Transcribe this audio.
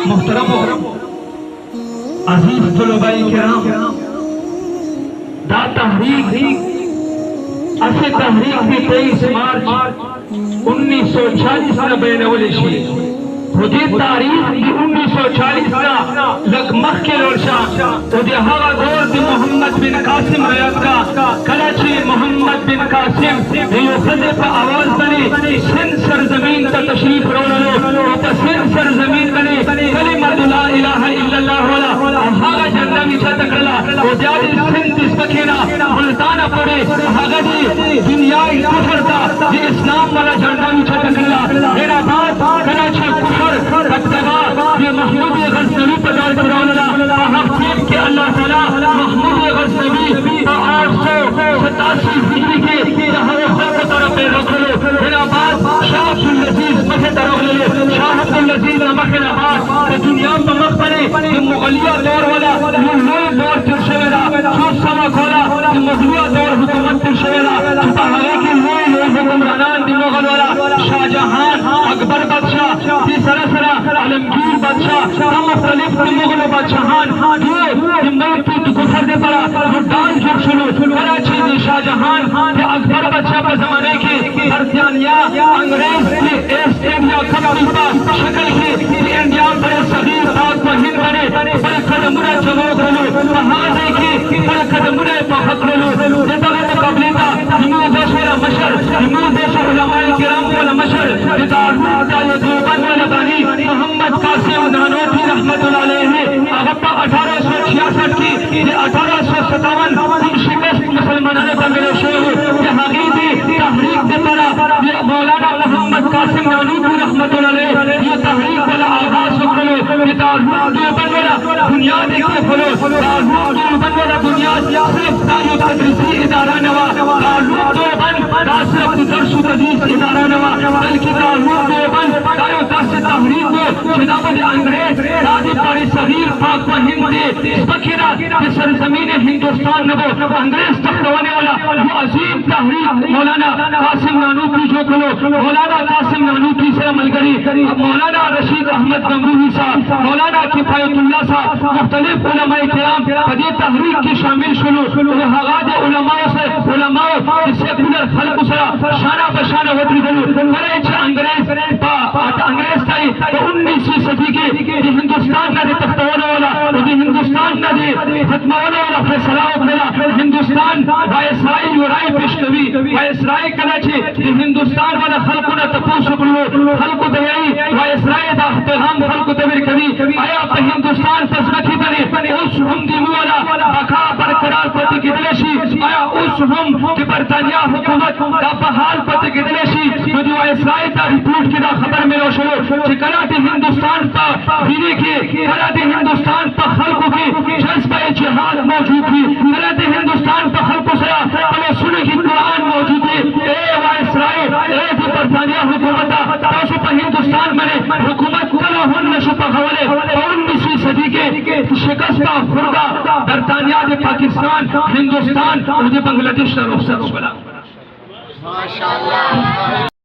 मुहतरम अजीज तलबाई किराम, दा तहरीक असे तहरीक भी 23 मार्च 1940 में बैनवली शी खुदी तारीख की 1940 का लगमख के लोशा खुदी हवा दौर दी मोहम्मद बिन कासिम रयात का कराची मोहम्मद बिन कासिम ये खदे पर आवाज बनी सिंध सरजमीन का तशरीफ रोलो तो सिंध सरजमीन बनी कलिमा ला इलाहा इल्लल्लाह वाला हवा झंडा नीचा तकला वो जादी सिंध इस बखेना मुल्ताना पड़े हगदी दुनिया कुफर का ये इस्लाम वाला झंडा नीचा तकला मेरा बात कराची ये महमूद गज़नवी पदार कराना हफ्ते के अल्लाह ताला महमूद गज़नवी 887 हिजरी के हर वक्त तरफ पे रख लो मेरा बात शाह अब्दुल अजीज मखे तरफ ले शाह अब्दुल अजीज मखे आबाद दुनिया में मखबरे ये मुगलिया दौर वाला ये नए दौर तिरशेरा जो समा खोला ये मुगलिया दौर हुकूमत तिरशेरा पहाड़े के नए हुक्मरान दी मुगल वाला शाहजहां अकबर बादशाह तीसरा आलमगीर बादशाह मुख्तलिफ मुगल बादशाहान ये मुल्क की गुफर दे पड़ा डाल जो शुरू कराची में शाहजहां के अकबर बादशाह के जमाने की बरतानिया अंग्रेज के ईस्ट इंडिया कंपनी का शक्ल की इंडिया बड़े सगीर पाक में हिंद बने बड़े कदमुरे जमोग रलो वहां देखी बड़े कदमुरे बहुत रलो जितना कबली का हिंदू देशों मशर हिंदू देशों उलमाए किराम वाला मशर इदार ये देवबंद वाला बानी मोहम्मद कासिम नानोती रहमतुल्लाह अलैहि अगप्पा 1866 की ये 1857 शिकस्त मुसलमानों ने बंगले शेर ये हकीकी तहरीक दे पड़ा ये मौलाना मोहम्मद कासिम नानोती रहमतुल्लाह अलैहि ये तहरीक वाला आगाज करो ये देवबंद वाला दुनिया देखिए खोलो देवबंद वाला दुनिया सिर्फ तालीम तदरीसी इदारा नवा देवबंद सिर्फ दर्स तदरीस इदारा नवा बल्कि देवबंद तहरीक को जनाब अंग्रेज राजी पाड़ी सगीर पाक व हिंद बखेरा के सरजमीन हिंदुस्तान नबो अंग्रेज तख्तवाने वाला वो अजीम तहरीक मौलाना कासिम नानूती जो खोलो मौलाना कासिम नानूती से अमल करी मौलाना रशीद अहमद गंगोही साहब मौलाना किफायतुल्लाह साहब मुख्तलिफ उलमाए किराम ये तहरीक की शामिल शुरू हगाद उलमाओं से उलमाओं सेकुलर खल्क से शाना बशाना वतरी करे अंग्रेज अंग्रेज का 19वीं सदी के हिंदुस्तान का तख्तवाने वाला हिंदुस्तान का खत्माने वाला फैसला मेरा हिंदुस्तान वायसराय यूराई पेशकवी वायसराय कराची हिंदुस्तान वाला खल्क ने तपोस करो खल्क दयाई वायसराय दा पैगाम खल्क तबीर कभी आया पे हिंदुस्तान तस्मती बने उस हम दी वाला बका बरकरार पति गिदलेशी आया उस हम के बरतानिया हुकूमत दा बहाल पति गिदलेशी जो वायसराय दा रिपोर्ट की दा खबर मिलो शुरू कराटे हिंदुस्तान का धीरे के कराटे हिंदुस्तान का खल्क की जज्बा जिहाद मौजूद थी कराटे हिंदुस्तान का खल्क से हमें सुने की कुरान मौजूद है ए वायसराय ए जो बरतानिया हुकूमत तो पर हिंदुस्तान में हुकूमत कला होन नशुपा हवाले 19वीं सदी के शिकस्ता खुर्दा बरतानिया के पाकिस्तान हिंदुस्तान और बांग्लादेश का रुखसत बना माशाअल्लाह।